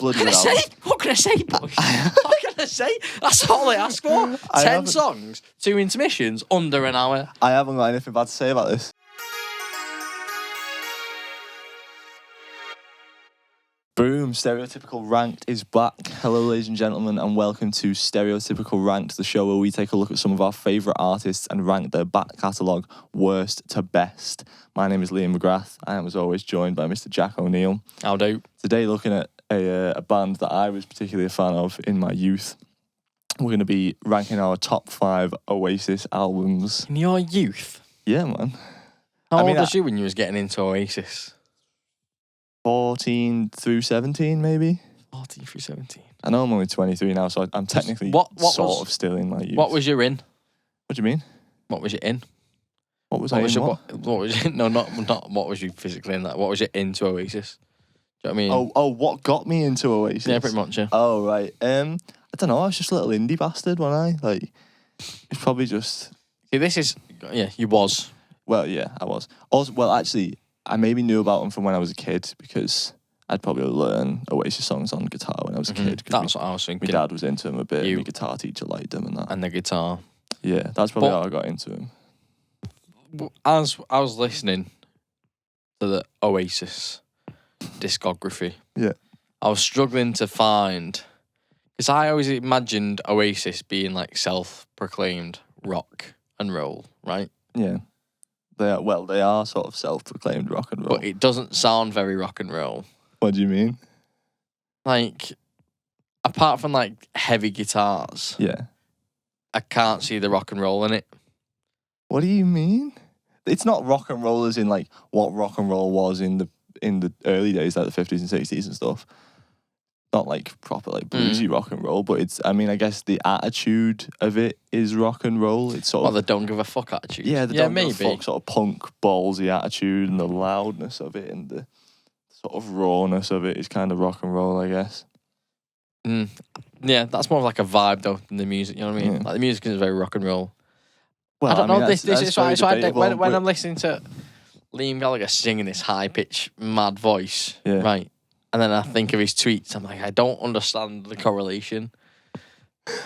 bloody good album. What can I say, boys? What can I say? That's all I ask for. 10 songs, 2 intermissions, under an hour. I haven't got anything bad to say about this. Boom, Stereotypical Ranked is back. Hello, ladies and gentlemen, and welcome to Stereotypical Ranked, the show where we take a look at some of our favourite artists and rank their back catalogue worst to best. My name is Liam McGrath. I am, as always, joined by Mr. Jack O'Neill. How do? Today, looking at a band that I was particularly a fan of in my youth. We're going to be ranking our top 5 Oasis albums. In your youth? Yeah, man. How old was you when you was getting into Oasis? 14 through 17, maybe. 14 through 17. I know I'm only 23 now, so I'm technically sort of still in my youth. What was you in? What do you mean? What was you in? What was I in? What was you? No, not what was you physically in that. What was you into Oasis? Do you know what I mean? Oh, what got me into Oasis? Yeah, pretty much, yeah. Oh, right. I don't know. I was just a little indie bastard, wasn't I? Like, it's probably just... See, this is... Yeah, you was. Well, yeah, I was. Also, well, actually, I maybe knew about them from when I was a kid because I'd probably learn Oasis songs on guitar when I was a kid. That's what I was thinking. My dad was into them a bit. My guitar teacher liked them and that. And the guitar. Yeah, that's probably how I got into them. As I was listening to the Oasis discography, yeah, I was struggling to find... Because I always imagined Oasis being like self-proclaimed rock and roll, right? Yeah. They are sort of self-proclaimed rock and roll. But it doesn't sound very rock and roll. What do you mean? Like, apart from like heavy guitars, yeah, I can't see the rock and roll in it. What do you mean? It's not rock and roll as in like what rock and roll was in the early days, like the 50s and 60s and stuff. Not like proper like bluesy rock and roll, but it's, I mean, I guess the attitude of it is rock and roll. It's sort of the don't give a fuck attitude. Yeah, the don't give a fuck sort of punk ballsy attitude, and the loudness of it and the sort of rawness of it is kind of rock and roll, I guess. Yeah, that's more of like a vibe though than the music, you know what I mean? Yeah. Like the music is very rock and roll. Well, I don't know, this that's is why when but... I'm listening to Liam Gallagher singing this high pitched mad voice, right? And then I think of his tweets. I'm like, I don't understand the correlation.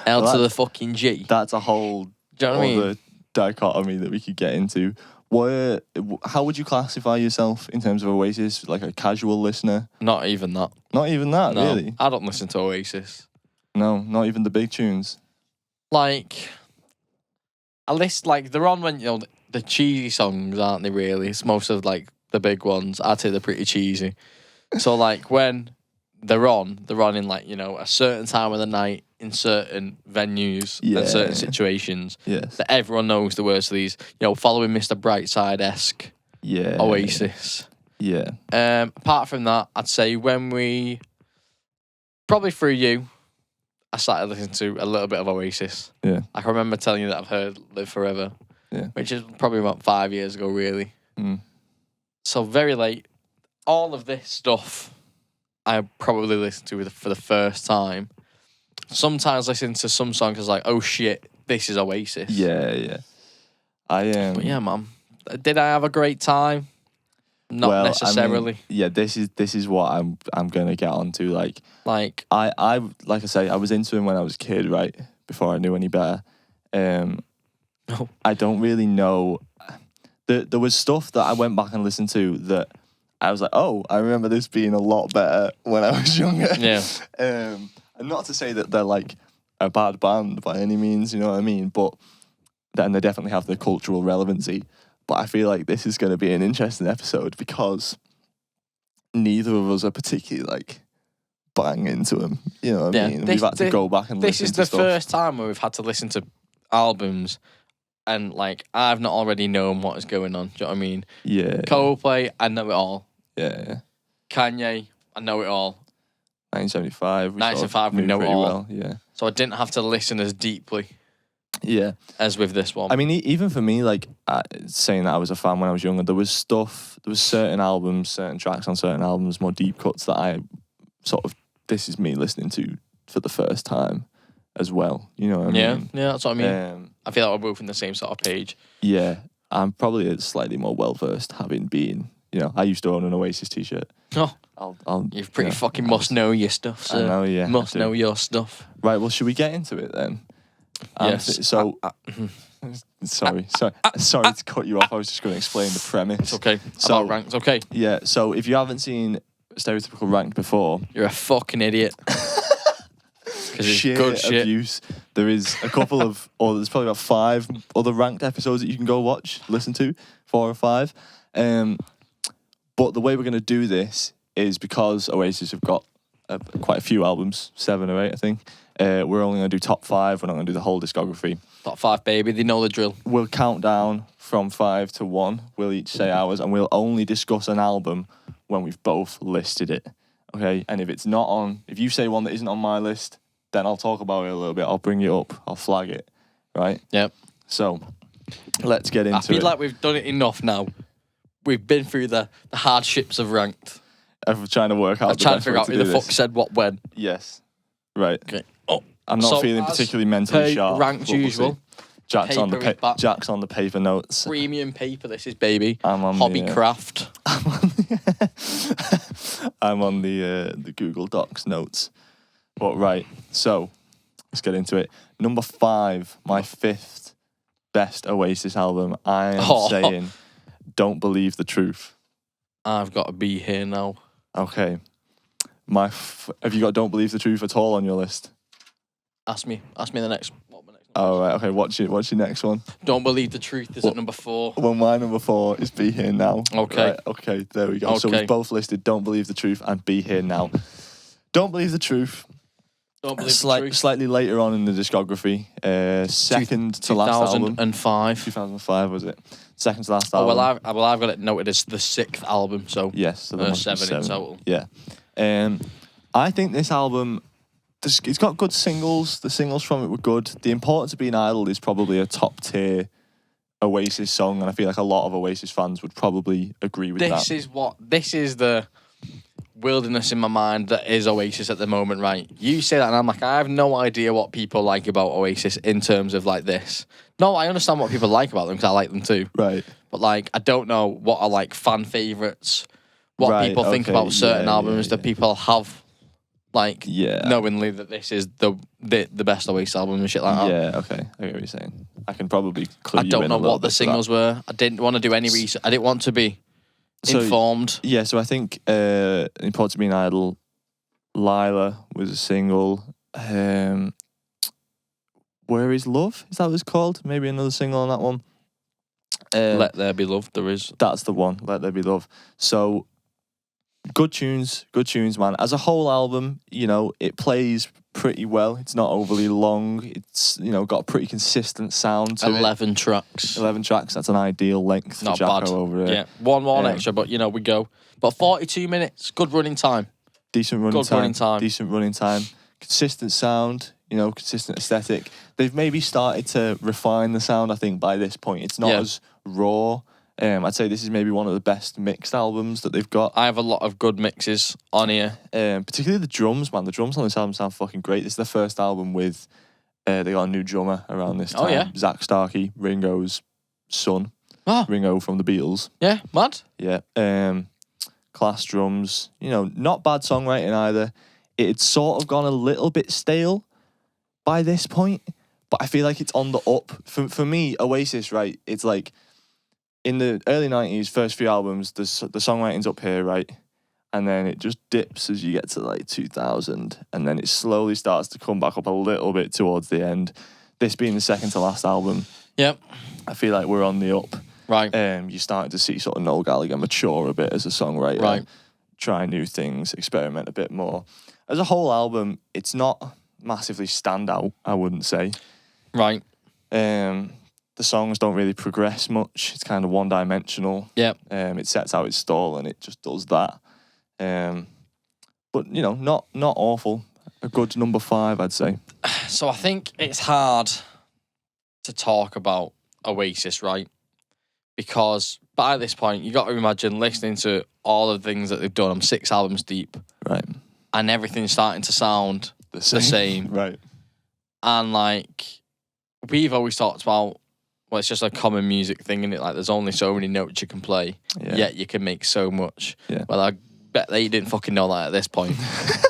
L to the fucking G. That's a whole other dichotomy that we could get into. How would you classify yourself in terms of Oasis? Like a casual listener? Not even that. Not even that, no, really? I don't listen to Oasis. No, not even the big tunes. Like, I listen, like, they're on when, the cheesy songs, aren't they, really? It's most of, like, the big ones. I'd say they're pretty cheesy. So, like, when they're on in, like, a certain time of the night in certain venues and certain situations that everyone knows the words of these, following Mr. Brightside-esque Oasis. Yeah. Apart from that, I'd say probably through you, I started listening to a little bit of Oasis. Yeah. I can remember telling you that I've heard Live Forever, which is probably about 5 years ago, really. So, very late. All of this stuff I probably listened to for the first time. Sometimes listen to some songs, I was like, oh shit, this is Oasis. Yeah. But yeah, man. Did I have a great time? Not necessarily. I mean, this is what I'm gonna get onto. Like I like I say, I was into him when I was a kid, right? Before I knew any better. I don't really know. There was stuff that I went back and listened to that I was like, oh, I remember this being a lot better when I was younger. Yeah. And not to say that they're like a bad band by any means, you know what I mean? But then they definitely have the cultural relevancy. But I feel like this is going to be an interesting episode because neither of us are particularly like bang into them. You know what I mean? We've had to go back and listen to stuff. This is the first time where we've had to listen to albums and like I've not already known what is going on. Do you know what I mean? Yeah. Coldplay, I know it all. Yeah. Kanye, I know it all. 1975, we know it all. Well. Yeah. So I didn't have to listen as deeply. Yeah. As with this one. I mean, even for me, like saying that I was a fan when I was younger, there was certain albums, certain tracks on certain albums, more deep cuts that I sort of, this is me listening to for the first time as well. You know what I mean? Yeah, that's what I mean. I feel like we're both on the same sort of page. Yeah. I'm probably slightly more well-versed having been, I used to own an Oasis t-shirt. Oh. I'll You've pretty fucking must know your stuff, sir. I know, yeah. Must know your stuff. Right, well, should we get into it then? Yes. Sorry to cut you off. I was just going to explain the premise. It's okay. So, About ranked, okay. Yeah, so if you haven't seen Stereotypical Ranked before... You're a fucking idiot. Because it's sheer good shit. abuse. There is a couple of... or there's probably about 5 other Ranked episodes that you can go watch, listen to. 4 or 5. But the way we're going to do this is because Oasis have got quite a few albums, 7 or 8, I think. We're only going to do top 5. We're not going to do the whole discography. Top 5, baby. They know the drill. We'll count down from 5 to 1. We'll each say ours, and we'll only discuss an album when we've both listed it. Okay? And if it's not on... If you say one that isn't on my list, then I'll talk about it a little bit. I'll bring it up. I'll flag it. Right? Yep. So, let's get into it. I feel like we've done it enough now. We've been through the hardships of ranked. I'm trying to work out I'm trying to figure out who the fuck said what when. Yes. Right. Okay. Oh, I'm not feeling particularly mentally sharp. Ranked usual. Jack's on the paper notes. Premium paper, this is, baby. I'm on Hobbycraft. I'm on the Google Docs notes. But right, so let's get into it. Number 5, my 5th best Oasis album. I am saying, Don't Believe the Truth. I've got to be here now. Okay. Have you got Don't Believe the Truth at all on your list? Ask me the next. Oh, right, okay. What's your next one? Don't Believe the Truth is at number 4. Well, my number 4 is Be Here Now. Okay. Right, okay, there we go. Okay. So we've both listed Don't Believe the Truth and Be Here Now. Don't Believe the Truth. Don't Believe the Truth. Slightly later on in the discography. Second to last album. 2005. 2005, was it? Second to last album. Well, I've got it noted as the 6th album, so... Yes. So there must be 7 in total. Yeah. I think this album... It's got good singles. The singles from it were good. The Importance of Being Idle is probably a top tier Oasis song, and I feel like a lot of Oasis fans would probably agree with that. This is the wilderness in my mind that is Oasis at the moment, right? You say that, and I'm like, I have no idea what people like about Oasis in terms of like this. No, I understand what people like about them because I like them too. Right. But like, I don't know what are like fan favorites, what people think about certain albums that people have. Like, knowingly that this is the best Oasis album and shit like that. Yeah, okay. I get what you're saying. I can probably clue you in. I don't know what the singles were. I didn't want to do any research. I didn't want to be informed. Yeah, so I think Important of Being Idle, Lila was a single. Where Is Love? Is that what it's called? Maybe another single on that one. Let There Be Love, there is. That's the one, Let There Be Love. So... Good tunes, man. As a whole album, it plays pretty well. It's not overly long. It's, got a pretty consistent sound to 11 tracks. 11 tracks, that's an ideal length for Jacko over here. Yeah, one extra, but, we go. But 42 minutes, good running time. Decent running time. Consistent sound, consistent aesthetic. They've maybe started to refine the sound, I think, by this point. It's not as raw. I'd say this is maybe one of the best mixed albums that they've got. I have a lot of good mixes on here. Particularly the drums, man. The drums on this album sound fucking great. This is the first album with, they got a new drummer around this time. Oh, yeah? Zach Starkey, Ringo's son. Oh. Ringo from the Beatles. Yeah, mad. Yeah. Class drums. Not bad songwriting either. It had sort of gone a little bit stale by this point, but I feel like it's on the up. For me, Oasis, right, it's like... In the early 90s, first few albums, the songwriting's up here, right? And then it just dips as you get to like 2000. And then it slowly starts to come back up a little bit towards the end. This being the second to last album. Yep. I feel like we're on the up. Right. You're starting to see sort of Noel Gallagher mature a bit as a songwriter. Right. Try new things, experiment a bit more. As a whole album, it's not massively standout, I wouldn't say. Right. The songs don't really progress much. It's kind of one-dimensional. Yeah. It sets out its stall and it just does that. But not awful. A good number 5, I'd say. So I think it's hard to talk about Oasis, right? Because by this point, you got to imagine listening to all the things that they've done. I'm 6 albums deep, right? And everything's starting to sound the same. Right. And like we've always talked about. Well, it's just a common music thing, isn't it? Like, there's only so many notes you can play, yet you can make so much. Yeah. Whether bet that you didn't fucking know that at this point.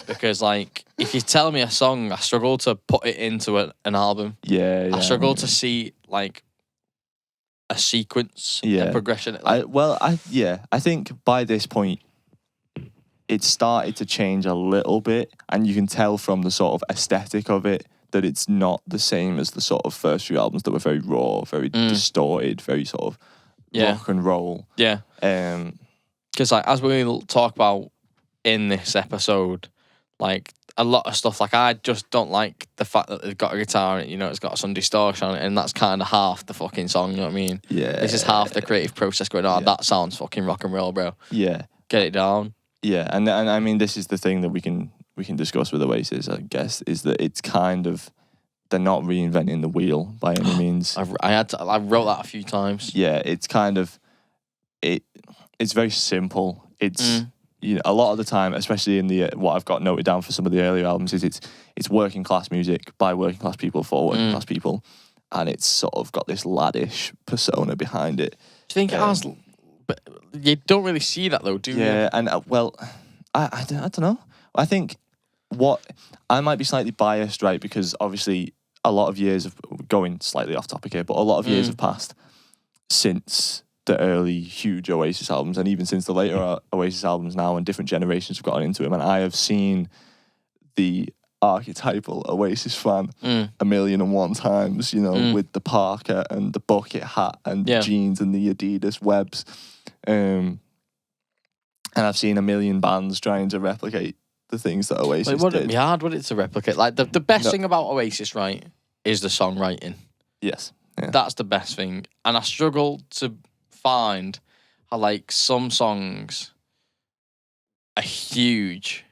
Because, like, if you tell me a song, I struggle to put it into an album. Yeah, I struggle to see, like, a sequence, Yeah. a progression. Like, I think by this point, it started to change a little bit, and you can tell from the sort of aesthetic of it that it's not the same as the sort of first few albums that were very raw, very distorted, very sort of rock and roll. Yeah. Because, like, as we will talk about in this episode, like, a lot of stuff, like, I just don't like the fact that they've got a guitar and, it's got some distortion on it, and that's kind of half the fucking song, you know what I mean? Yeah. This is half the creative process going on. That sounds fucking rock and roll, bro. Yeah. Get it down. Yeah, and I mean, this is the thing that we can discuss with Oasis, I guess, is that it's kind of, they're not reinventing the wheel by any means. I wrote that a few times. Yeah, it's kind of, it's very simple. It's a lot of the time, especially in the what I've got noted down for some of the earlier albums, is it's working class music by working class people for working class people, and it's sort of got this laddish persona behind it. Do you think it has? But you don't really see that though, do you? Yeah, and I don't know. I think I might be slightly biased, right? Because obviously a lot of years of going slightly off topic here, but a lot of years have passed since the early huge Oasis albums, and even since the later Oasis albums now, and different generations have gotten into them, and I have seen the archetypal Oasis fan 1,000,001 times, with the parka and the bucket hat and the jeans and the Adidas webs. And I've seen 1,000,000 bands trying to replicate the things that Oasis did. Wouldn't it be hard, would it, to replicate? Like, the best thing about Oasis, right, is the songwriting. Yes. Yeah. That's the best thing. And I struggle to find how, like, some songs are huge,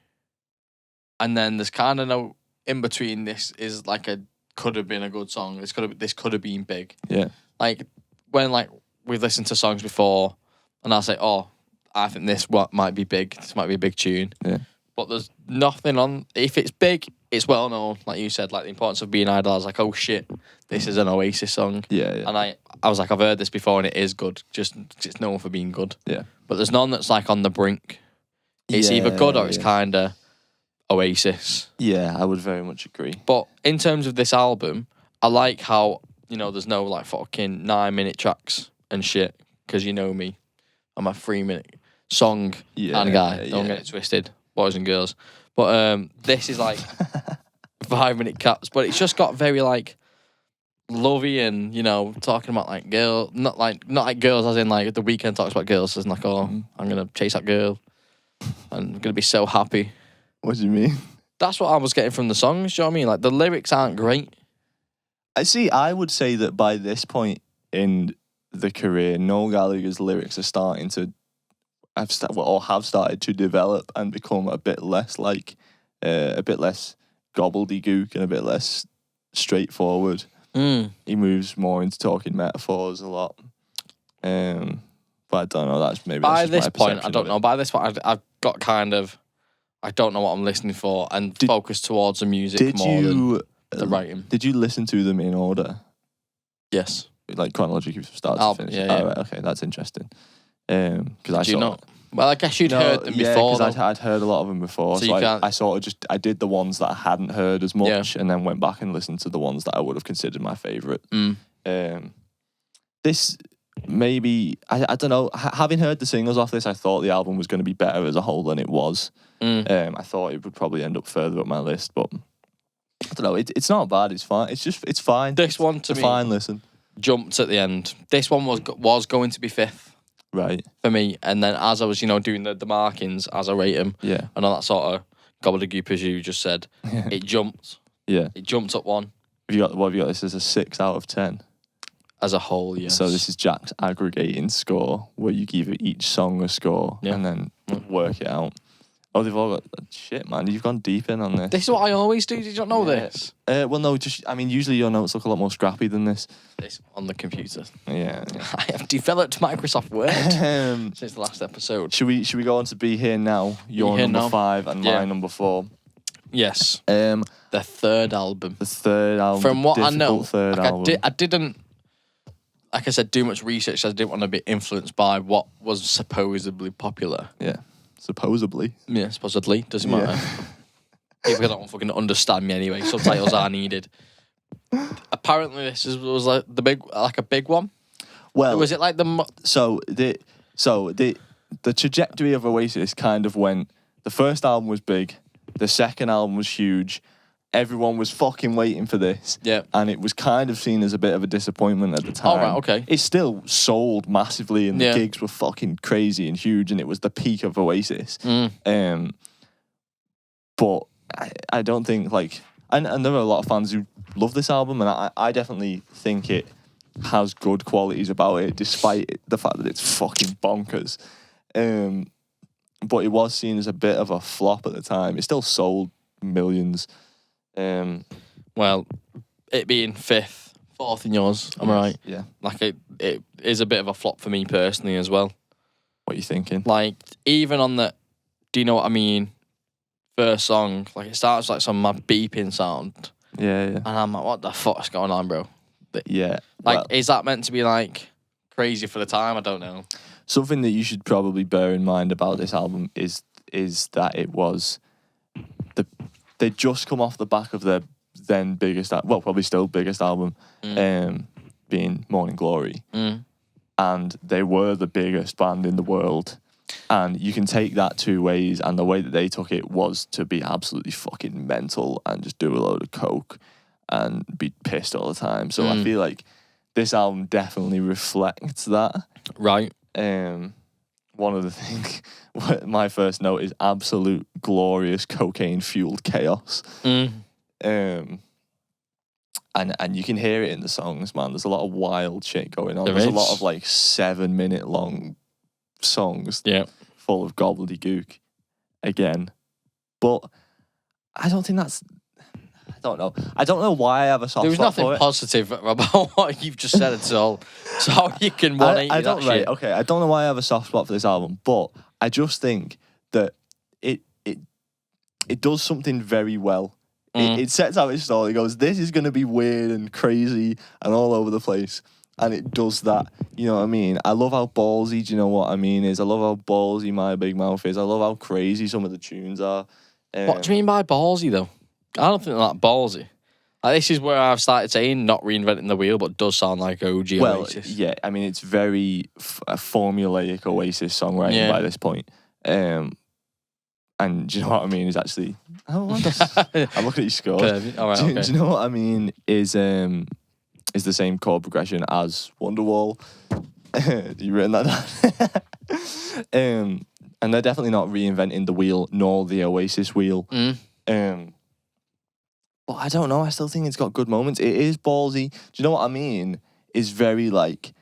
and then there's kind of no in between. This is like could have been a good song. This could have been big. Yeah. Like, when, like, we've listened to songs before, and I'll say, oh, I think this might be big. This might be a big tune. Yeah. But there's nothing on. If it's big, it's well known. Like you said, like the importance of being idol. I was like, oh shit, this is an Oasis song. Yeah, yeah. And I was like, I've heard this before, and it is good. Just it's known for being good. Yeah. But there's none that's like on the brink. It's either good or it's kind of Oasis. Yeah, I would very much agree. But in terms of this album, I like how there's no like fucking 9-minute tracks and shit, because you know me, I'm a 3-minute song kind of guy. Don't get it twisted, boys and girls. But this is like 5-minute caps, but it's just got very like lovey and talking about like girl, not like girls as in like The Weeknd talks about girls as in like, oh, I'm gonna chase that girl and I'm gonna be so happy. What do you mean? That's what I was getting from the songs. Do you know what I mean? Like, the lyrics aren't great. I would say that by this point in the career, Noel Gallagher's lyrics are starting to have started to develop and become a bit less like a bit less gobbledygook and a bit less straightforward. He moves more into talking metaphors a lot. But I don't know. That's maybe by that's this my point. I don't of know. By this point, I've got kind of. I don't know what I'm listening for, and focus towards the music more than the writing. Did you listen to them in order? Yes. Like chronologically from start to finish? Yeah. Oh, right, okay, that's interesting. Because Did you not? Well, I guess you'd heard them before. Yeah, because I'd heard a lot of them before. So I sort of I did the ones that I hadn't heard as much, and then went back and listened to the ones that I would have considered my favourite. This maybe, I don't know, having heard the singles off this, I thought the album was going to be better as a whole than it was. I thought it would probably end up further up my list, but I don't know, it's not bad, it's fine. It's fine. This one to me, fine listen. Jumped at the end. This one was going to be 5th. Right. For me, and then as I was, doing the markings as I rate them, and all that sort of gobbledygook as you just said, it jumped. Yeah. It jumped up one. What have you got? This as a 6 out of 10? As a whole, yes. So this is Jack's aggregating score, where you give each song a score and then work it out. Oh, they've all got shit, man. You've gone deep in on this. This is what I always do. Did you not know this? Well, no. Usually your notes look a lot more scrappy than this. This on the computer. Yeah. I have developed Microsoft Word since the last episode. Should we go on to Be Here Now? Your number 5 and my number 4. Yes. The third album. The third album. From what I know, album. I didn't. Like I said, do much research. I didn't want to be influenced by what was supposedly popular. Yeah. supposedly. Yeah, supposedly. Doesn't matter. People don't fucking understand me anyway. Subtitles are needed. Apparently, was like a big one. Well, was it like the trajectory of Oasis kind of went. The first album was big. The second album was huge. Everyone was fucking waiting for this. Yeah. And it was kind of seen as a bit of a disappointment at the time. Oh, right, okay. It still sold massively and the gigs were fucking crazy and huge and it was the peak of Oasis. But I don't think, like... And there are a lot of fans who love this album and I definitely think it has good qualities about it, despite the fact that it's fucking bonkers. But it was seen as a bit of a flop at the time. It still sold millions. Well, it being fourth in yours, am I right? Yeah. Like it is a bit of a flop for me personally as well. What are you thinking? Like even on the, do you know what I mean? First song, like it starts like some mad beeping sound. Yeah. And I'm like, what the fuck's going on, bro? Yeah. Like, well, is that meant to be like crazy for the time? I don't know. Something that you should probably bear in mind about this album is that it was they'd just come off the back of their then biggest, probably still biggest album, being Morning Glory, and they were the biggest band in the world. And you can take that two ways, and the way that they took it was to be absolutely fucking mental and just do a load of coke and be pissed all the time. So I feel like this album definitely reflects that. Right. One of the things, my first note is absolute glorious cocaine-fueled chaos. And you can hear it in the songs, man. There's a lot of wild shit going on. There's a lot of like 7-minute long songs full of gobbledygook again. But I don't think that's... I don't know why I have a soft spot for it. There was nothing positive about what you've just said at all. So you can 180 I don't, that right, shit. okay, I don't know why I have a soft spot for this album, but I just think that it does something very well. It sets out its stall. It goes, this is going to be weird and crazy and all over the place. And it does that. You know what I mean? I love how ballsy, do you know what I mean, is. I love how ballsy My Big Mouth is. I love how crazy some of the tunes are. What do you mean by ballsy, though? I don't think they're that ballsy. Like, this is where I've started saying not reinventing the wheel, but does sound like OG Oasis. Yeah, I mean, it's very a formulaic Oasis songwriting by this point. And do you know what I mean? Is actually... I'm looking at your scores. All right, do you know what I mean? Is the same chord progression as Wonderwall. You written that down? And they're definitely not reinventing the wheel, nor the Oasis wheel. But I don't know. I still think it's got good moments. It is ballsy. Do you know what I mean? It's very like,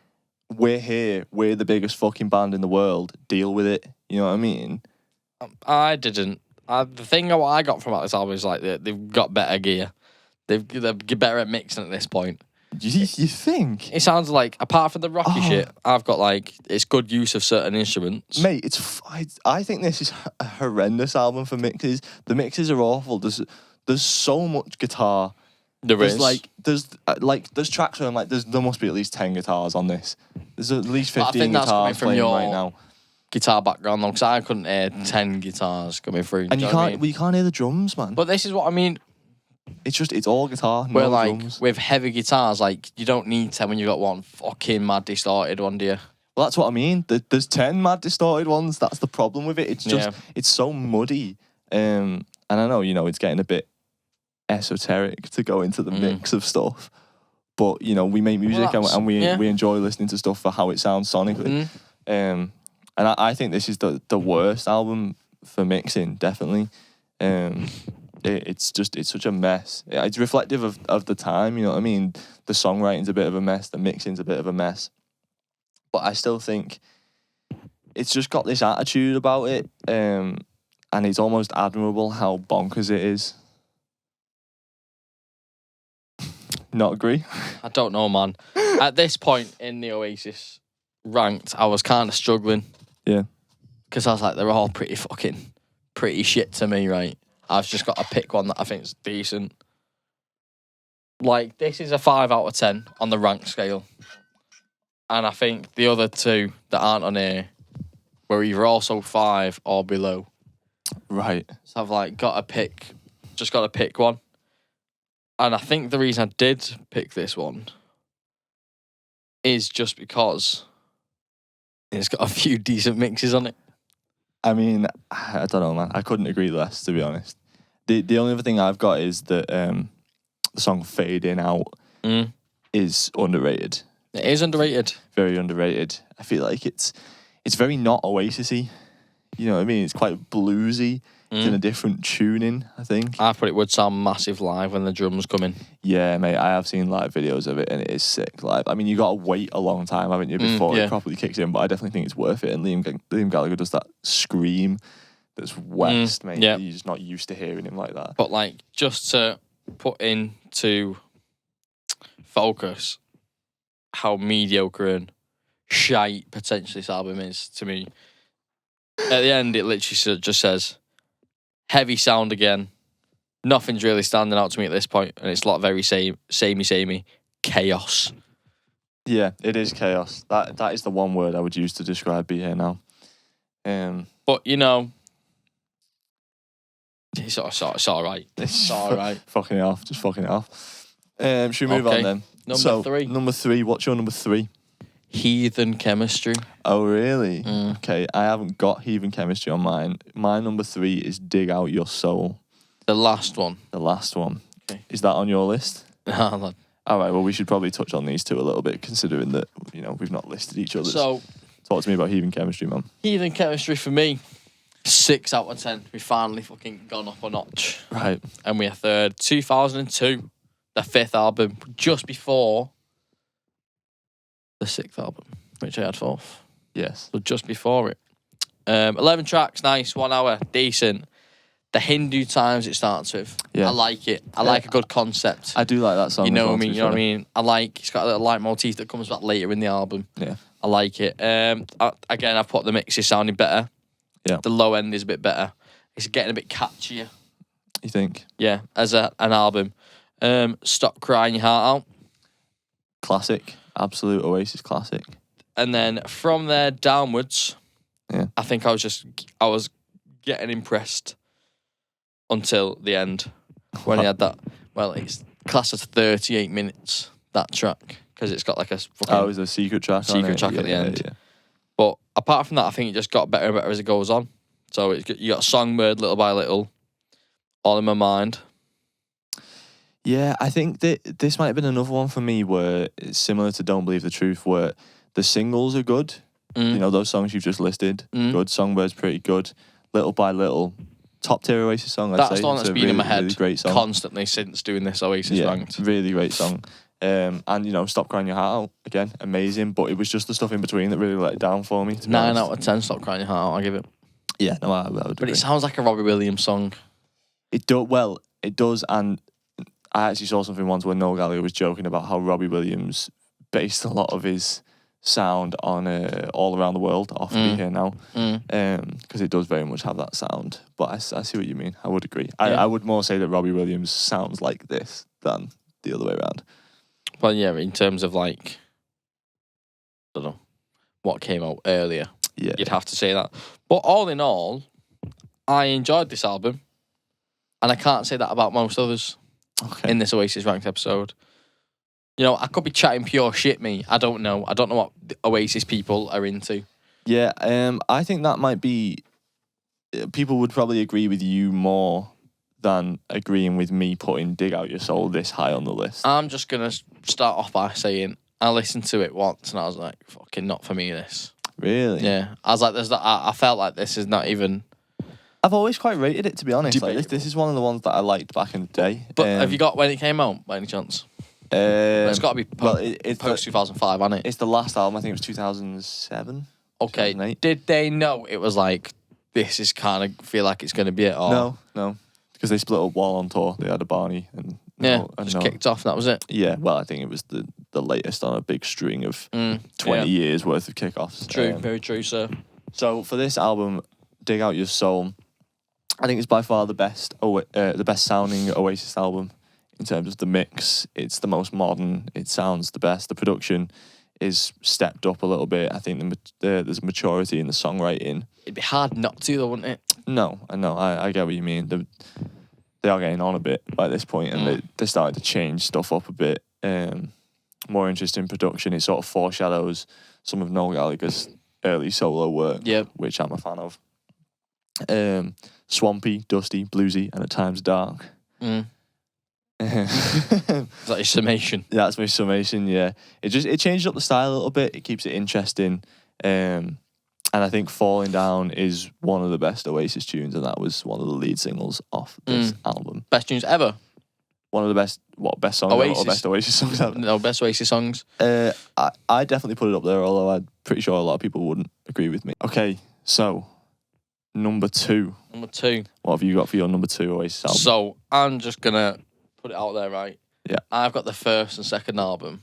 we're here. We're the biggest fucking band in the world. Deal with it. You know what I mean? I didn't. The thing what I got from this album is like they've got better gear. They're better at mixing at this point. You think? It sounds like, apart from the rocky shit, I've got like, it's good use of certain instruments. Mate, I think this is a horrendous album for mixes. The mixes are awful. There's so much guitar. There's tracks where I'm like, there must be at least 10 guitars on this. There's at least 15 guitars playing right now. Guitar background though, because I couldn't hear 10 guitars coming through. And you can't hear the drums, man. But this is what I mean. It's all guitar, no Where like drums. with heavy guitars, like you don't need 10 when you got one fucking mad distorted one, do you? Well, that's what I mean. There's 10 mad distorted ones. That's the problem with it. It's just it's so muddy. And I know, it's getting a bit esoteric to go into the mix of stuff. But, we make music and we enjoy listening to stuff for how it sounds sonically. And I think this is the worst album for mixing, definitely. It's such a mess. It's reflective of the time, you know what I mean? The songwriting's a bit of a mess, the mixing's a bit of a mess. But I still think it's just got this attitude about it, and it's almost admirable how bonkers it is. Not agree? I don't know, man. At this point in the Oasis ranked, I was kind of struggling. Yeah. Because I was like, they're all pretty shit to me, right? I've just got to pick one that I think is decent. Like, this is a 5 out of 10 on the rank scale. And I think the other two that aren't on here we're either also 5 or below. Right. So I've like got to pick one. And I think the reason I did pick this one is just because it's got a few decent mixes on it. I mean, I don't know, man. I couldn't agree less, to be honest. The only other thing I've got is that the song Fade In Out is underrated. It is underrated. Very underrated. I feel like it's very not Oasis-y. You know what I mean? It's quite bluesy. It's in a different tuning, I think. I thought it would sound massive live when the drums come in. Yeah, mate. I have seen live videos of it, and it is sick live. I mean, you got to wait a long time, haven't you, before it properly kicks in? But I definitely think it's worth it. And Liam Gallagher does that scream that's West, mate. Yeah. You're just not used to hearing him like that. But like, just to put into focus how mediocre and shite potentially this album is to me. At the end, it literally just says, heavy sound again. Nothing's really standing out to me at this point, and it's a lot very samey, chaos. Yeah, it is chaos. That is the one word I would use to describe Be Here Now. But, you know, it's all right. It's all right. Fucking it off. Just fucking it off. Should we move on then? Number 3. Number 3. What's your number 3? Heathen Chemistry. Oh, really? Okay, I haven't got Heathen Chemistry on mine. My number 3 is Dig Out Your Soul. The last one. The last one. Okay. Is that on your list? Nah, lad. All right, well, we should probably touch on these two a little bit, considering that, you know, we've not listed each other's. So, talk to me about Heathen Chemistry, man. Heathen Chemistry for me, 6 out of 10. We finally fucking gone up a notch. Right. And we're third. 2002, the 5th album, just before the 6th album, which I had 4th. Yes. So just before it. 11 tracks, nice, 1 hour, decent. The Hindu Times it starts with. Yeah. I like it. I like a good concept. I do like that song. You know as well, what I mean? to be You know what I fair. mean? I like, it's got a little leitmotif that comes back later in the album. Yeah. I like it. Again, I've put the mixes sounding better. Yeah. The low end is a bit better. It's getting a bit catchier. You think? Yeah, as an album. Stop Crying Your Heart Out. Classic. Absolute Oasis classic. And then from there downwards, Yeah. I think I was getting impressed until the end when he had that. Well, it's classed as 38 minutes, that track, because it's got like a fucking Oh, it was a secret track. secret track at the end. Yeah. But apart from that, I think it just got better and better as it goes on. So you got Songbird, Little by Little, All in My Mind. Yeah, I think that this might have been another one for me where it's similar to Don't Believe the Truth, where the singles are good. You know, those songs you've just listed, good. Songbird's pretty good. Little by Little, top tier Oasis song, I'd say. That's the one It's that's a been in my really, head really great song. constantly since doing this Oasis Yeah, ranked. really great song. And, you know, Stop Crying Your Heart Out, again, amazing. But it was just the stuff in between that really let it down for me. To be 9 honest. out of 10, Stop Crying Your Heart Out, I give it. Yeah, no, I would But agree. it sounds like a Robbie Williams song. It does, and I actually saw something once where Noel Gallagher was joking about how Robbie Williams based a lot of his sound on All Around the World off Be Here Now, because it does very much have that sound. But I see what you mean. I would agree. I would more say that Robbie Williams sounds like this than the other way around. Well, yeah, in terms of like, I don't know, what came out earlier, Yeah, you'd have to say that. But all in all, I enjoyed this album, and I can't say that about most others okay. in this Oasis ranked episode. You know, I could be chatting pure shit, me. I don't know. I don't know what the Oasis people are into. Yeah, I think that might be. People would probably agree with you more than agreeing with me putting Dig Out Your Soul this high on the list. I'm just gonna start off by saying I listened to it once and I was like, "Fucking not for me." This. Really? Yeah, I was like, "There's that." I felt like this is not even. I've always quite rated it, to be honest. Like, Debatable. this is one of the ones that I liked back in the day. But have you got when it came out by any chance? It's got to be it's post 2005, hasn't it? It's the last album. I think it was 2007. Okay. 2008. Did they know it was like this is kind of feel like it's going to be it? Or No, because they split up while on tour. They had a Barney and just kicked off. And that was it. Yeah, well, I think it was the latest on a big string of 20 yeah. years worth of kickoffs. True, very true, sir. So for this album, Dig Out Your Soul, I think it's by far the best sounding Oasis album in terms of the mix. It's the most modern. It sounds the best. The production is stepped up a little bit. I think there's maturity in the songwriting. It'd be hard not to, though, wouldn't it? No, I know. I get what you mean. They are getting on a bit by this point, and they're starting to change stuff up a bit. More interesting production. It sort of foreshadows some of Noel Gallagher's early solo work, which I'm a fan of. Swampy, dusty, bluesy, and at times dark. Is that your summation? That's my summation. Yeah, it changes up the style a little bit. It keeps it interesting. And I think Falling Down is one of the best Oasis tunes, and that was one of the lead singles off this album. Best tunes ever? One of the best songs Oasis. ever, or best Oasis songs ever? No, best Oasis songs. I definitely put it up there, although I'm pretty sure a lot of people wouldn't agree with me. Okay, so number 2. Number 2. What have you got for your number 2 Oasis album? So I'm just gonna put it out there, right? Yeah. I've got the first and second album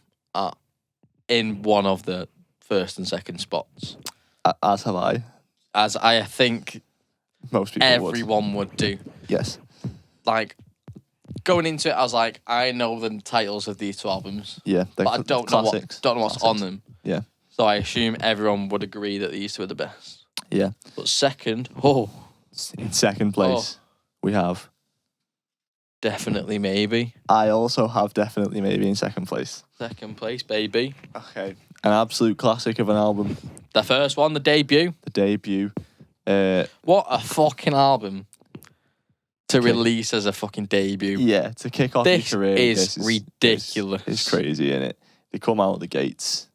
in one of the first and second spots. As have I. As I think most people everyone would do. Yes. Like, going into it, I was like, I know the titles of these 2 albums. Yeah. But I don't know what's on them. Yeah. So I assume everyone would agree that these 2 are the best. Yeah. But second, in second place, we have Definitely Maybe. I also have Definitely Maybe in second place. Second place, baby. Okay. An absolute classic of an album. The first one, the debut. The debut. What a fucking album to release as a fucking debut. Yeah, to kick off this your career. This is ridiculous. It's crazy, isn't it? They come out the gates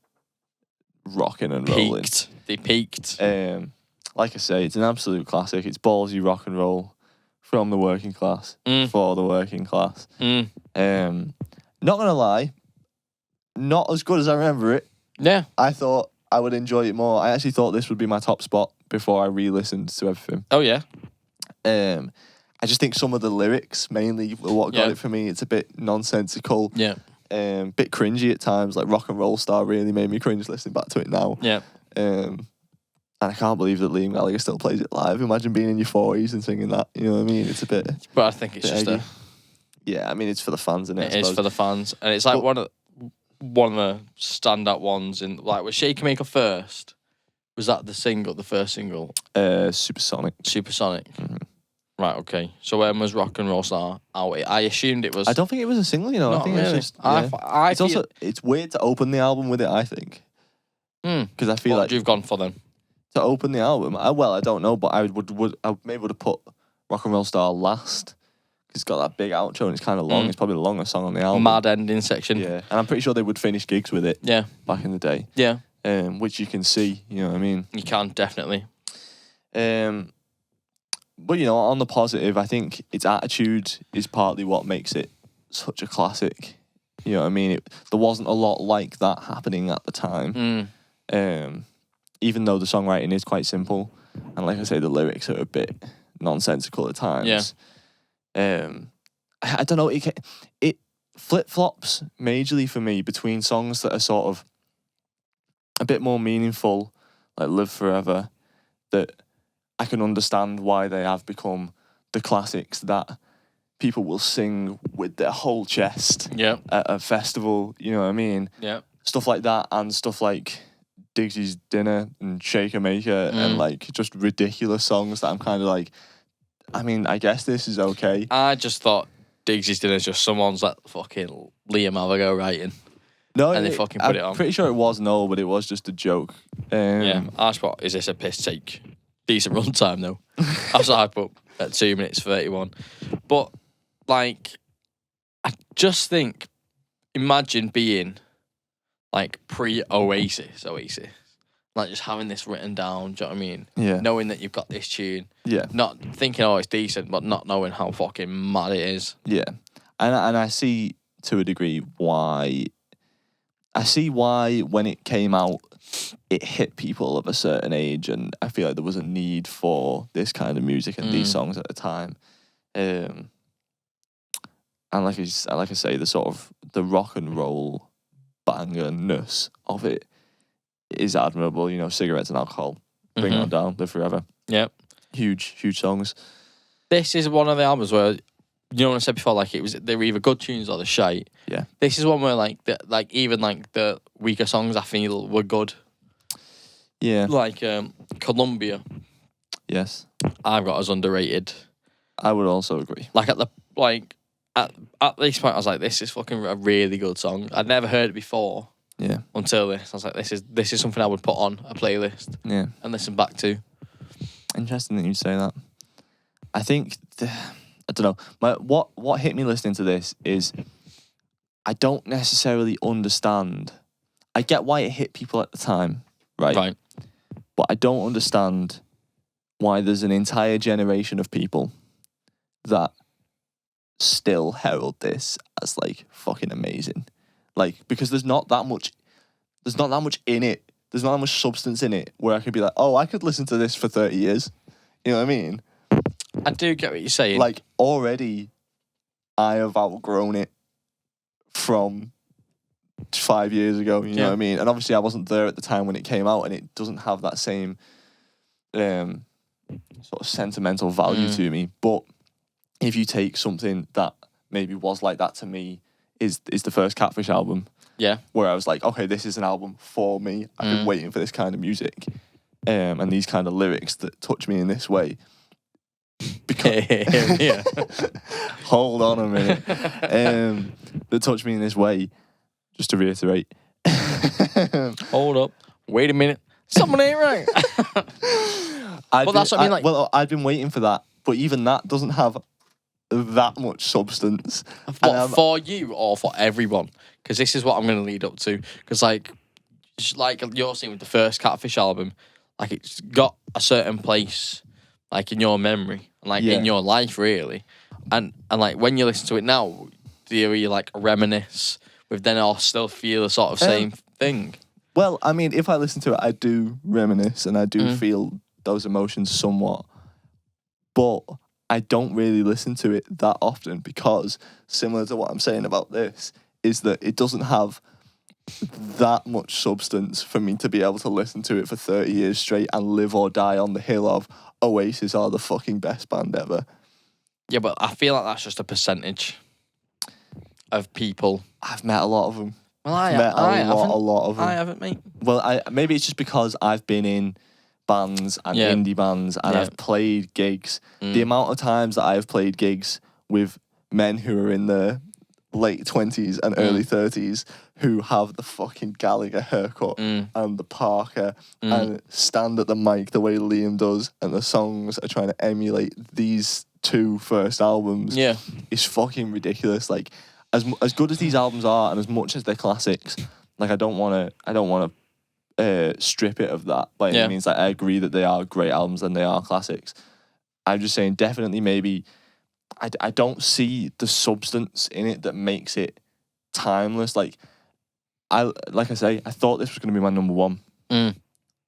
rocking and rolling. They peaked. Like I say, it's an absolute classic. It's ballsy rock and roll from the working class for the working class. Not gonna lie, not as good as I remember it. Yeah. I thought I would enjoy it more. I actually thought this would be my top spot before I re-listened to everything. Oh yeah. I just think some of the lyrics mainly were what got it for me. It's a bit nonsensical. Yeah. Bit cringy at times. Like Rock and Roll Star really made me cringe listening back to it now. Yeah. And I can't believe that Liam Gallagher still plays it live. Imagine being in your 40s and singing that. You know what I mean? It's a bit... But I think it's just eggy. Yeah, I mean, it's for the fans, isn't it? It is for the fans. And it's like one of the standout ones in... Like, was Shake and Make Up first? Was that the first single? Supersonic. Mm-hmm. Right, okay. So when was Rock and Roll Star out? I assumed it was... I don't think it was a single, you know. Not I think really. it's just... It's weird to open the album with it, I think. Because I feel what like... you've gone for then? To open the album? I don't know, but I maybe would have put Rock and Roll Star last. Because it's got that big outro and it's kind of long. It's probably the longest song on the album. Mad ending section. Yeah. And I'm pretty sure they would finish gigs with it. Yeah. Back in the day. Yeah. Which you can see, you know what I mean? You can, definitely. But, you know, on the positive, I think its attitude is partly what makes it such a classic. You know what I mean? There wasn't a lot like that happening at the time. Even though the songwriting is quite simple. And like I say, the lyrics are a bit nonsensical at times. Yeah. I don't know, it flip-flops majorly for me between songs that are sort of a bit more meaningful, like Live Forever, that I can understand why they have become the classics that people will sing with their whole chest at a festival, you know what I mean? Yeah. Stuff like that, and stuff like Digsy's Dinner and Shaker Maker and like just ridiculous songs that I'm kind of like, I mean, I guess this is okay. I just thought Digsy's Dinner is just someone's like fucking Liam Gallagher writing. No, and they fucking put it on. I'm pretty sure it was no, but it was just a joke. Yeah, I just thought, is this a piss take? Decent runtime though. That's what I put at 2 minutes 31. But like, I just think, imagine being like pre-Oasis, like just having this written down. Do you know what I mean? Yeah. Knowing that you've got this tune. Yeah. Not thinking, oh, it's decent, but not knowing how fucking mad it is. Yeah, and I see to a degree why. I see why when it came out, it hit people of a certain age, and I feel like there was a need for this kind of music and these songs at the time. And like I say, the sort of the rock and roll bangerness of it is admirable. You know, Cigarettes and Alcohol, Bring It On Down, Live Forever. Yep. Huge songs. This is one of the albums where, you know what I said before, like they were either good tunes or the shite. Yeah. This is one where like even the weaker songs I feel were good. Yeah. Like Columbia, Yes. I've got as underrated. I would also agree. Like at this point, I was like, this is fucking a really good song. I'd never heard it before. Yeah. Until this, I was like, this is something I would put on a playlist. Yeah. And listen back to. Interesting that you say that. I think I don't know. What hit me listening to this is I don't necessarily understand. I get why it hit people at the time, right? Right. But I don't understand why there's an entire generation of people that still herald this as like fucking amazing. Like, because there's not that much in it. There's not that much substance in it where I could be like, oh, I could listen to this for 30 years. You know what I mean? I do get what you're saying. Like, already I have outgrown it from 5 years ago, you know what I mean? And obviously I wasn't there at the time when it came out, and it doesn't have that same sort of sentimental value to me. But if you take something that maybe was like that to me, is the first Catfish album. Yeah. Where I was like, okay, this is an album for me. I've been waiting for this kind of music. And these kind of lyrics that touch me in this way. Because yeah. Hold on a minute. That touch me in this way. Just to reiterate. Hold up. Wait a minute. Something ain't right. Well, that's what I mean. Like, well, I'd been waiting for that, but even that doesn't have that much substance. what, for you or for everyone? Because this is what I'm going to lead up to. Because like you're saying with the first Catfish album, like it's got a certain place, like in your memory, and like in your life, really. And like when you listen to it now, do you like reminisce with then or still feel the sort of same thing? Well, I mean, if I listen to it, I do reminisce and I do feel those emotions somewhat. But I don't really listen to it that often because, similar to what I'm saying about this, is that it doesn't have that much substance for me to be able to listen to it for 30 years straight and live or die on the hill of Oasis are the fucking best band ever. Yeah, but I feel like that's just a percentage of people. I've met a lot of them. Well, I've met a lot of them. I haven't, mate. Well, maybe it's just because I've been in bands and indie bands and I've played gigs. The amount of times that I've played gigs with men who are in their late 20s and early 30s who have the fucking Gallagher haircut and the Parker and stand at the mic the way Liam does, and the songs are trying to emulate these two first albums. Yeah, it's fucking ridiculous. Like, as good as these albums are and as much as they're classics, like I don't want to strip it of that by any means. Like, I agree that they are great albums and they are classics. I'm just saying, definitely, maybe I don't see the substance in it that makes it timeless. Like I say, I thought this was going to be my number one, and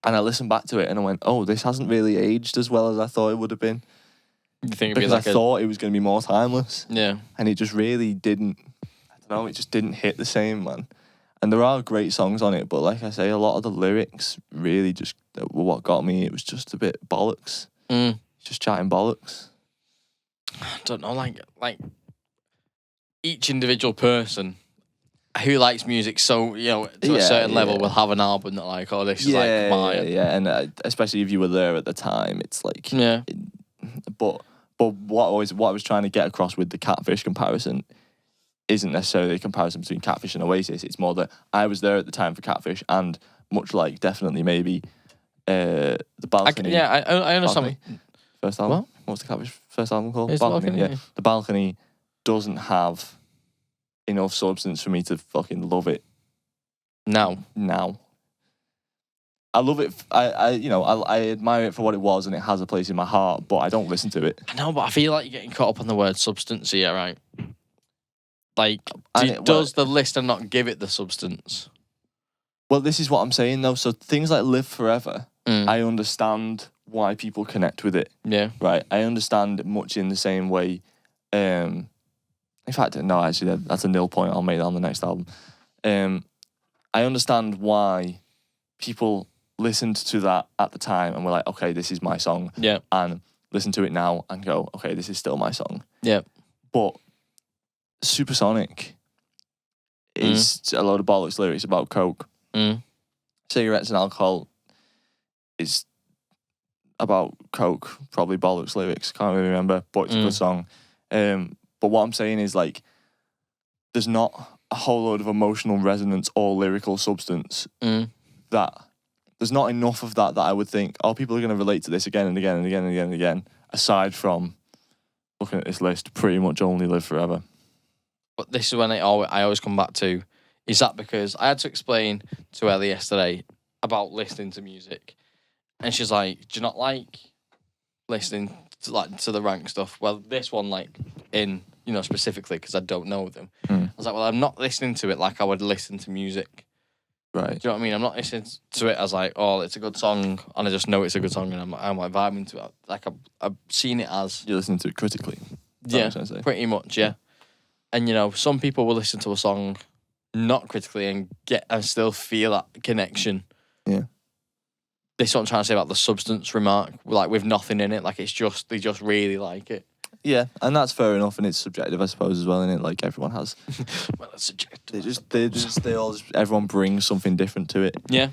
I listened back to it and I went, "Oh, this hasn't really aged as well as I thought it would have been." You think because I thought it was going to be more timeless, and it just really didn't. I don't know, it just didn't hit the same, man. And there are great songs on it, but like I say, a lot of the lyrics really just were what got me. It was just a bit bollocks. Just chatting bollocks. I don't know, like each individual person who likes music so, to a certain level will have an album that like, oh, this is like mine. Yeah, and especially if you were there at the time, it's like, but what I was trying to get across with the Catfish comparison isn't necessarily a comparison between Catfish and Oasis. It's more that I was there at the time for Catfish, and much like definitely maybe the Balcony. I understand. Balcony, first album. What? What's the Catfish first album called? It's Balcony. Yeah. The Balcony doesn't have enough substance for me to fucking love it. Now. I love it. I admire it for what it was, and it has a place in my heart. But I don't listen to it. I know, but I feel like you're getting caught up on the word substance here, right? Like, does the listener not give it the substance? Well, this is what I'm saying though. So things like Live Forever, I understand why people connect with it. Yeah. Right. I understand it much in the same way. In fact, no, actually, that's a nil point. I'll make that on the next album. I understand why people listened to that at the time and were like, okay, this is my song. Yeah. And listen to it now and go, okay, this is still my song. Yeah. But Supersonic is a load of bollocks lyrics about coke. Cigarettes and Alcohol is about coke, probably bollocks lyrics, can't really remember, but it's a good song. But what I'm saying is, like, there's not a whole load of emotional resonance or lyrical substance that there's not enough of that I would think, oh, people are going to relate to this again and again and again and again and again, aside from looking at this list, pretty much only Live Forever. But this is when I always come back to, is that because I had to explain to Ellie yesterday about listening to music, and she's like, do you not like listening to the rank stuff? Well, this one, like, specifically because I don't know them. I was like, well, I'm not listening to it like I would listen to music. Right. Do you know what I mean? I'm not listening to it as like, oh, it's a good song, and I just know it's a good song, and I'm like vibing to it. Like I've seen it as you're listening to it critically. Yeah, pretty much. Yeah. And some people will listen to a song not critically and still feel that connection. Yeah. This is what I'm trying to say about the substance remark, like with nothing in it. Like they just really like it. Yeah, and that's fair enough, and it's subjective, I suppose, as well, isn't it? Like everyone has. Well, it's subjective. Everyone brings something different to it. Yeah.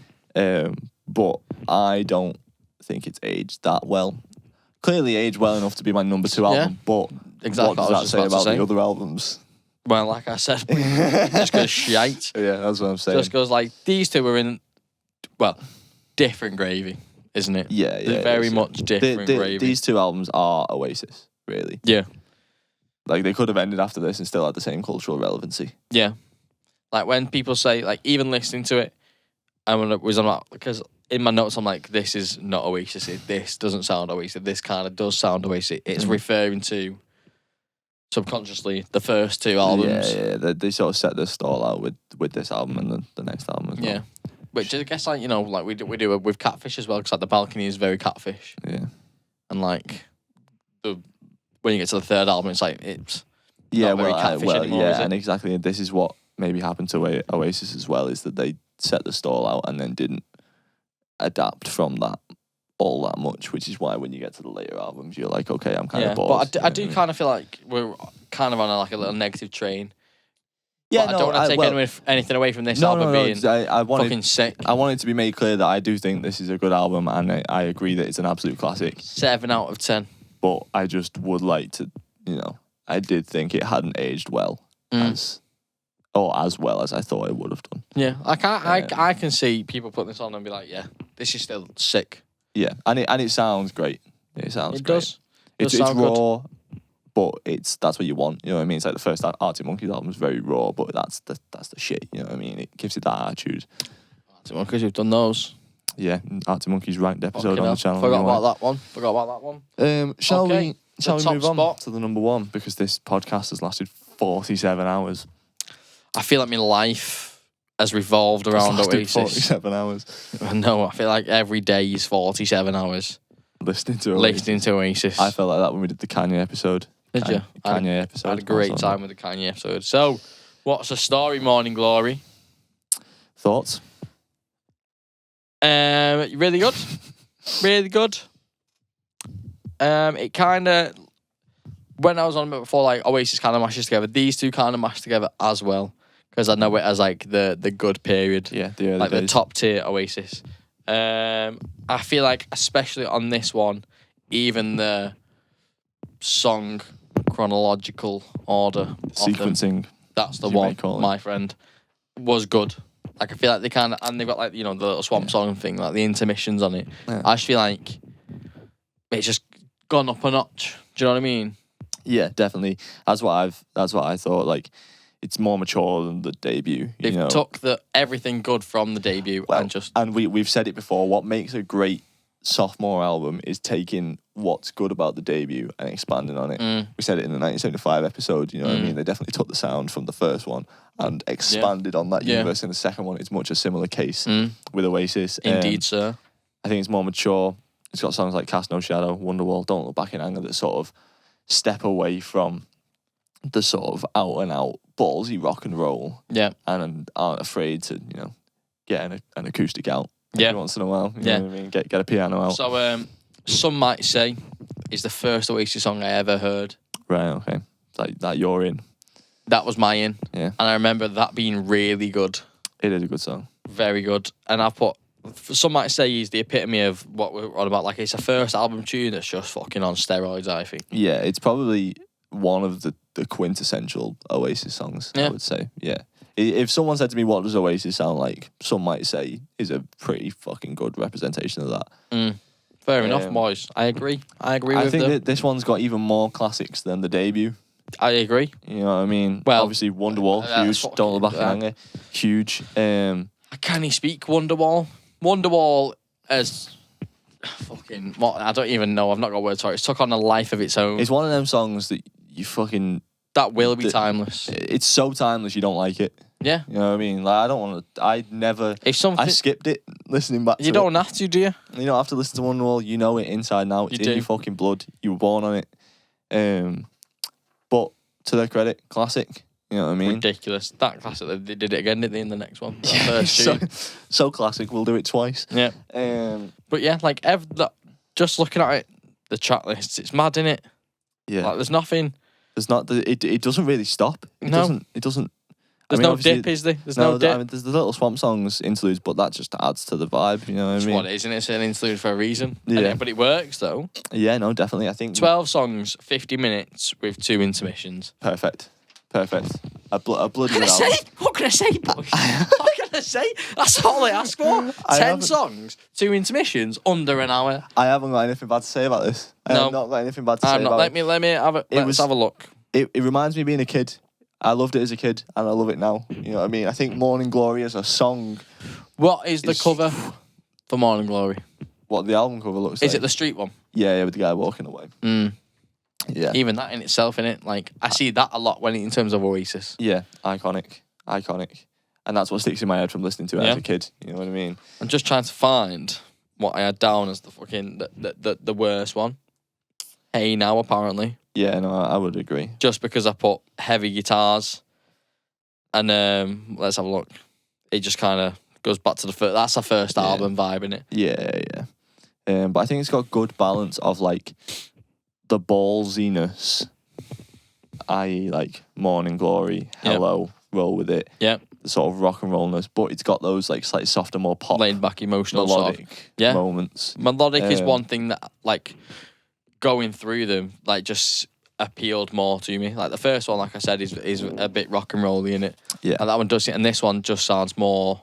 But I don't think it's aged that well. Clearly aged well enough to be my number 2 album, but exactly what does that say about the other albums? Well, like I said, it just goes shite. Yeah, that's what I'm saying. Just goes like, these two are in, well, different gravy, isn't it? Yeah, yeah. They're very much different gravy. These 2 albums are Oasis, really. Yeah. Like, they could have ended after this and still had the same cultural relevancy. Yeah. Like, when people say, like, even listening to it, because in my notes I'm like, this is not Oasis, this doesn't sound Oasis, this kind of does sound Oasis. It's referring to, subconsciously, the first 2 albums. Yeah. They sort of set their stall out with this album and the next album as well. Yeah. Which I guess, like, like we do with Catfish as well, because like the balcony is very Catfish. Yeah. And like when you get to the 3rd album, it's like it's not very Catfish anymore. Yeah, and exactly. This is what maybe happened to Oasis as well, is that they set the stall out and then didn't adapt from that all that much, which is why when you get to the later albums, you're like, okay, I'm kind of bored. But I do kind of feel like we're kind of on a little negative train. Yeah, I don't want to take anything away from this album being fucking sick. I wanted to be made clear that I do think this is a good album, and I agree that it's an absolute classic. 7 out of 10. But I just would like to, I did think it hadn't aged well as well as I thought it would have done. Yeah, I can see people putting this on and be like, yeah, this is still sick. Yeah, and it sounds great. It sounds great. Does. It's raw. But that's what you want, you know what I mean? It's like the first Arctic Monkeys album is very raw, but that's the shit, you know what I mean? It gives it that attitude. Arctic Monkeys, you've done those. Yeah, Arctic Monkeys ranked episode on the channel. Forgot about that one. Shall we move on spot to the number 1? Because this podcast has lasted 47 hours. I feel like my life has revolved around Oasis. 47 hours. No, I feel like every day is 47 hours. Listening to Oasis. I felt like that when we did the Kanye episode. Did you? Kanye episode. I had a great time with the Kanye episode. So, what's the story, Morning Glory? Thoughts? Really good. Really good. It kind of, when I was on about before, like Oasis kind of mashes together. These 2 kind of mash together as well, because I know it as like the good period. Yeah, the early like days. The top tier Oasis. I feel like, especially on this one, even the song chronological order, sequencing, that's the one, my friend, was good. Like, I feel like they kind of, and they've got like, the little swamp song thing, like the intermissions on it. Yeah. I just feel like it's just gone up a notch. Do you know what I mean? Yeah, definitely. That's what I thought. Like, it's more mature than the debut. They've took everything good from the debut and we've said it before. What makes a great sophomore album is taking what's good about the debut and expanding on it. We said it in the 1975 episode. You know what I mean? They definitely took the sound from the first one and expanded on that universe in the second one. It's much a similar case with Oasis. Indeed, sir. I think it's more mature. It's got songs like Cast No Shadow, Wonderwall, Don't Look Back in Anger that sort of step away from the sort of out and out ballsy rock and roll. Yeah. And aren't afraid to, get an acoustic out every once in a while. You know what I mean? Get a piano out. So some might say it's the first Oasis song I ever heard. Right, okay. Like that you're in. That was my in. Yeah. And I remember that being really good. It is a good song. very good. And some might say he's the epitome of what we're on about. Like, it's a first album tune that's just fucking on steroids, I think. Yeah, it's probably one of the quintessential Oasis songs, I would say. Yeah. If someone said to me, what does Oasis sound like? Some might say is a pretty fucking good representation of that. Fair enough, boys. I agree. I think that this one's got even more classics than the debut. I agree. You know what I mean? Well, obviously Wonderwall, huge. Don't Look Back in Anger, huge. Can he speak Wonderwall? Wonderwall as fucking what? I don't even know. I've not got words for it. It's took on a life of its own. It's one of them songs that you fucking that will be timeless. It's so timeless you don't like it. Yeah. You know what I mean? Like, I don't want to. I never. I skipped it listening back to it. You don't have to, do you? You don't have to listen to Wonderwall. You know it inside and out. It's in your fucking blood. You were born on it. But to their credit, classic. You know what I mean? Ridiculous. That classic. They did it again, didn't they, in the next one? Yeah, so classic. We'll do it twice. Yeah. But yeah, like just looking at it, the track list, it's mad, innit? Yeah. Like, there's nothing. There's not. It doesn't really stop. It doesn't. There's no dip, is there? There's no dip. I mean, there's the little Swamp Songs interludes, but that just adds to the vibe. You know what I mean? It's what it is, isn't it? It's an interlude for a reason. Yeah. But it works, though. Yeah, no, definitely. I think 12 songs, 50 minutes with 2 intermissions. Perfect. A bloody What can I say? What can I say, boys? What can I say? That's all I ask for. 10 songs, 2 intermissions, under an hour. I haven't got anything bad to say about this. I have not got anything bad to say about it. Let me have a let's have a look. It reminds me of being a kid. I loved it as a kid, and I love it now. You know what I mean? I think Morning Glory as a song. What is the cover for Morning Glory? What the album cover looks like? Is it the street one? Yeah, with the guy walking away. Yeah. Even that in itself, innit? Like, I see that a lot in terms of Oasis. Yeah, iconic. And that's what sticks in my head from listening to it as a kid. You know what I mean? I'm just trying to find what I had down as the fucking the worst one. Hey Now, apparently. Yeah, no, I would agree. Just because I put heavy guitars, and let's have a look. It just kind of goes back to the first. That's our first album vibe, innit? Yeah. But I think it's got good balance of like the ballsiness, i.e., like Morning Glory, Hello, Roll With It. Yeah. The sort of rock and rollness, but it's got those like slightly softer, more pop, laid back, emotional, melodic moments. Melodic is one thing that like going through them like just appealed more to me. Like the first one, like I said, is a bit rock and rolly in it. Yeah, and that one does it, and this one just sounds more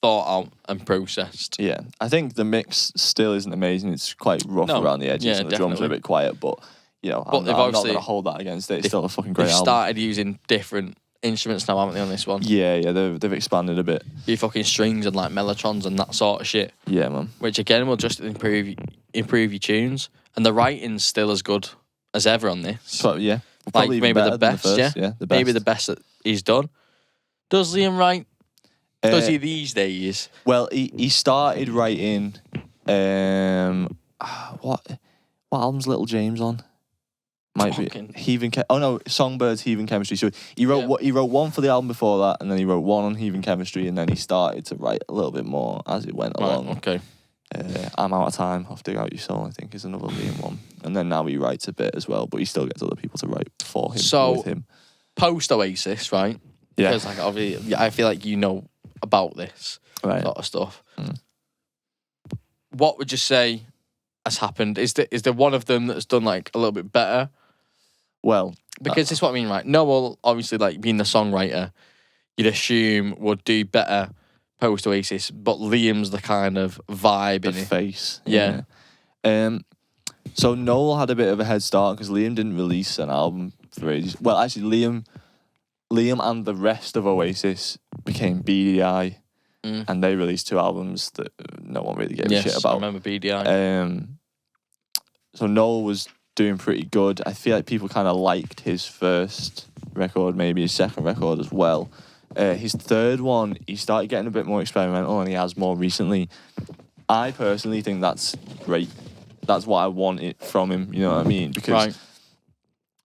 thought out and processed. Yeah, I think the mix still isn't amazing. It's quite rough around the edges, and the drums are a bit quiet. But you know, I'm not going to hold that against it. It's still a fucking great album. They've started using different instruments now, haven't they, on this one? Yeah, they've expanded a bit. Your fucking strings and like mellotrons and that sort of shit. Yeah, man. Which again will just improve your tunes, and the writing's still as good as ever on this. So yeah, like maybe the best. The best. Maybe the best that he's done. Does Liam write? Does he these days? Well, he started writing. What album's Little James on? Might be Heathen. Songbirds, Heathen Chemistry. So he wrote one for the album before that, and then he wrote one on Heathen Chemistry, and then he started to write a little bit more as it went along. Okay. I'm Out of Time, Off Dig Out Your Soul, I think is another Liam one, and then now he writes a bit as well, but he still gets other people to write for him. With him. Post Oasis, right? Yeah. Because like obviously, I feel like you know about this sort of stuff. What would you say has happened? Is there one of them that's done like a little bit better? Well, because this is what I mean, right? Noel, obviously, like being the songwriter, you'd assume would do better post Oasis, but Liam's the kind of vibe the in it. Face. Yeah. So Noel had a bit of a head start because Liam didn't release an album for ages. Well, actually, Liam and the rest of Oasis became BDI, and they released 2 albums that no one really gave a shit about. I remember BDI. So Noel was doing pretty good. I feel like people kind of liked his first record, maybe his second record as well. His third one, he started getting a bit more experimental, and he has more recently. I personally think that's great. That's what I wanted from him, you know what I mean? Because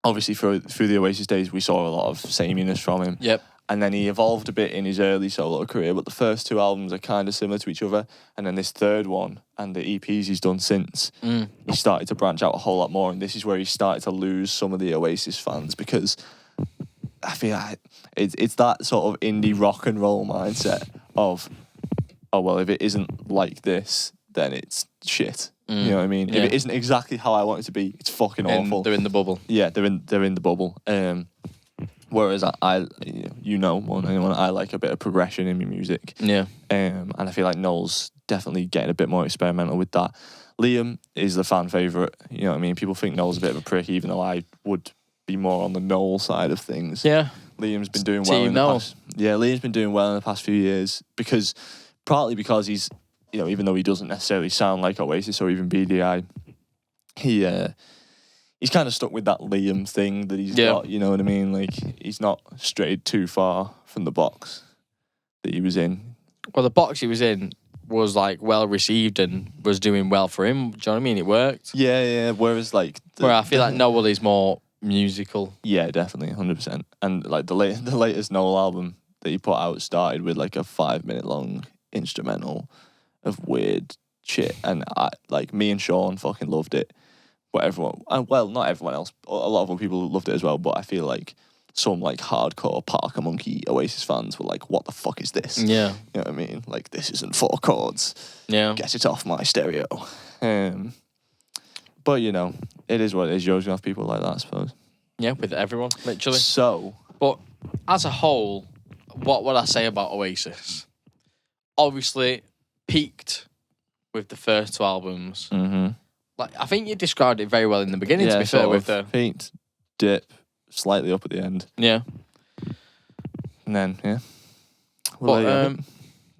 obviously through the Oasis days, we saw a lot of sameness from him. Yep. And then he evolved a bit in his early solo career, but the first 2 albums are kind of similar to each other. And then this third one and the EPs he's done since, he started to branch out a whole lot more. And this is where he started to lose some of the Oasis fans, because I feel like it's that sort of indie rock and roll mindset of, oh well, if it isn't like this, then it's shit. You know what I mean? Yeah. If it isn't exactly how I want it to be, it's fucking awful. They're in the bubble. Yeah, they're in the bubble. Whereas I you know more than anyone, I like a bit of progression in my music. Yeah. And I feel like Noel's definitely getting a bit more experimental with that. Liam is the fan favourite. You know what I mean? People think Noel's a bit of a prick, even though I would be more on the Noel side of things. Yeah. Liam's been doing well Team Noel. Liam's been doing well in the past few years partly because he's, you know, even though he doesn't necessarily sound like Oasis or even BDI, he's kind of stuck with that Liam thing that he's got, you know what I mean? Like, he's not strayed too far from the box that he was in. Well, the box he was in was, like, well received and was doing well for him. Do you know what I mean? It worked. Yeah. Whereas, like... Where I feel like Noel is more musical. Yeah, definitely, 100%. And, like, the latest Noel album that he put out started with, like, a 5-minute long instrumental of weird shit. And, me and Sean fucking loved it. But everyone... Well, not everyone else. A lot of other people loved it as well, but I feel like some, like, hardcore Parker Monkey Oasis fans were like, what the fuck is this? Yeah. You know what I mean? Like, this isn't 4 chords. Yeah. Get it off my stereo. But, you know, it is what it is. You're always going to have people like that, I suppose. Yeah, with everyone, literally. So... But as a whole, what would I say about Oasis? Obviously, peaked with the first 2 albums. Mm-hmm. Like, I think you described it very well in the beginning, to be fair, with the... peaked, dip, slightly up at the end. Yeah. And then, yeah. But,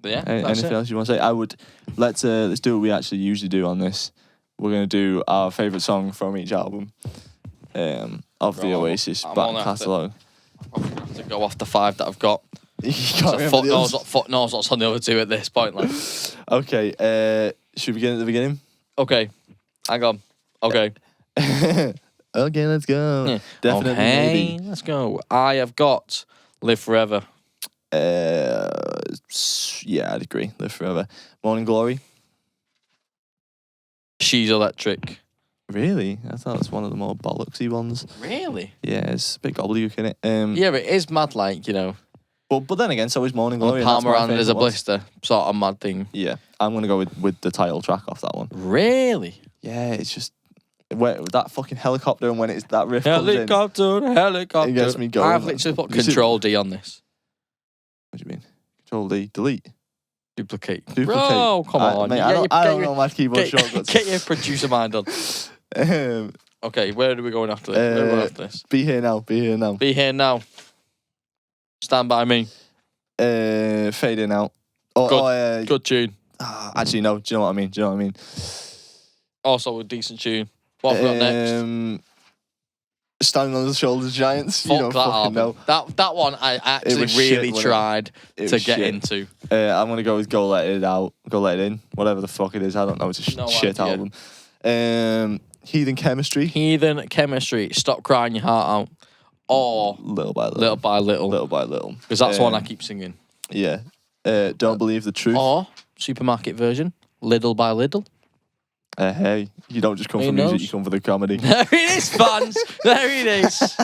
yeah, anything else you want to say? I would... Let's do what we actually usually do on this. We're going to do our favourite song from each album of the Oasis back catalogue. I'm going to have to go off the 5 that I've got. You So fuck knows what's on the other 2 at this point. Like. Okay, should we begin at the beginning? Okay, hang on. Okay. Okay, let's go. Yeah. Definitely, okay, maybe. let's go. I have got Live Forever. Yeah, I'd agree. Live Forever. Morning Glory. She's Electric. Really? I thought it was one of the more bollocksy ones. Really? Yeah, it's a bit gobbledygook in it. Yeah, it is mad, like, you know. But then again, so is Morning Glory. Palmer and There's a Blister. Sort of mad thing. Yeah, I'm going to go with the title track off that one. Really? Yeah, it's just... that fucking helicopter and when it's that riff comes in. Helicopter. It gets me going. I've literally put Control D on this. What do you mean? Control D, delete. Duplicate. Bro, come on. Mate, I don't know my keyboard shortcuts. Get your producer mind on. Okay, where are we going after this? Where are we going after this? Be here now. Be here now. Stand by me. Fade in out. Good tune. Actually, no. Do you know what I mean? Also a decent tune. What have we got next? Standing on the Shoulders of Giants. Fuck you don't that fucking album. know. That one I actually really tried to get into. I'm going to go with Go Let It Out. Go Let It In. Whatever the fuck it is. I don't know. It's a shit album. Heathen Chemistry. Stop Crying Your Heart Out. Or Little by Little. Because that's the one I keep singing. Yeah. Don't Believe the Truth. Or supermarket version. Little by Little. Hey, you don't just come for music, you come for the comedy. There it is, fans. There it is.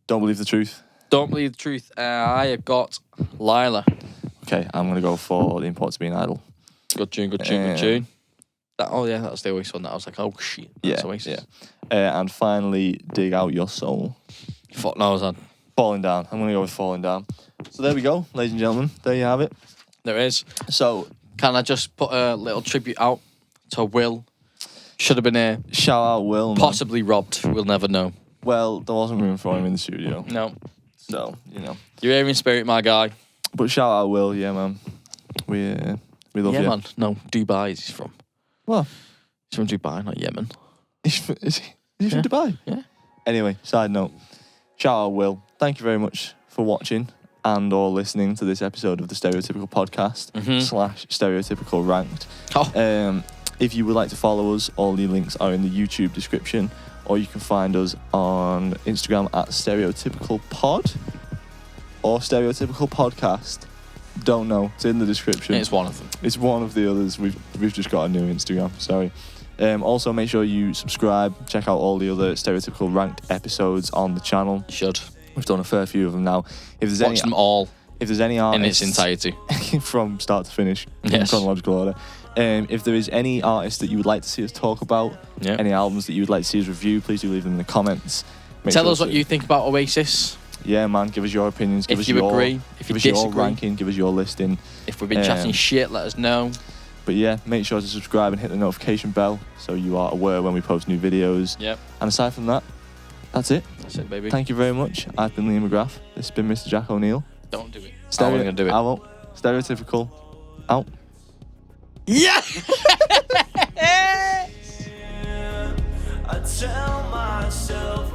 Don't Believe the Truth. Don't Believe the Truth. I have got Lila. Okay, I'm going to go for The Importance of Being Idle. Good tune. That was the Oasis one that I was like, oh shit. That's Oasis. Yeah. And finally, Dig Out Your Soul. Fuck knows, man. Falling Down. I'm going to go with Falling Down. So there we go, ladies and gentlemen. There you have it. There is. So, can I just put a little tribute out to Will? Should have been here. Shout out Will. Man. Possibly robbed. We'll never know. Well, there wasn't room for him in the studio. No. So, you know. You're here in spirit, my guy. But shout out Will, yeah, man. We love you. Yeah, man. No, Dubai is he's from. What? He's from Dubai, not Yemen. Is he from Dubai? Yeah. Anyway, side note. Shout out Will. Thank you very much for watching and or listening to this episode of the Stereotypical Podcast / Stereotypical Ranked. Oh. If you would like to follow us, all the links are in the YouTube description, or you can find us on Instagram at Stereotypical Pod or Stereotypical Podcast. Don't know. It's in the description. It's one of them. It's one of the others. We've just got a new Instagram. Sorry. Also, make sure you subscribe. Check out all the other Stereotypical Ranked episodes on the channel. You should. We've done a fair few of them now. If there's Watch them all. if there's any in artists its entirety. from start to finish in Yes. chronological order. If there is any artists that you would like to see us talk about, Yeah. any albums that you would like to see us review, please do leave them in the comments. Tell us what you think about Oasis. Yeah, man. Give us your opinions. Give If us you your, agree, if you give us your disagree. ranking. Give us your listing. If we've been chatting shit, let us know. But yeah, make sure to subscribe and hit the notification bell so you are aware when we post new videos. Yep. And aside from that, that's it. That's it, baby. Thank you very much. I've been Liam McGrath. This has been Mr. Jack O'Neill. Don't do it. I'm going to do it. I won't. Stereotypical. Out. Yeah! I tell myself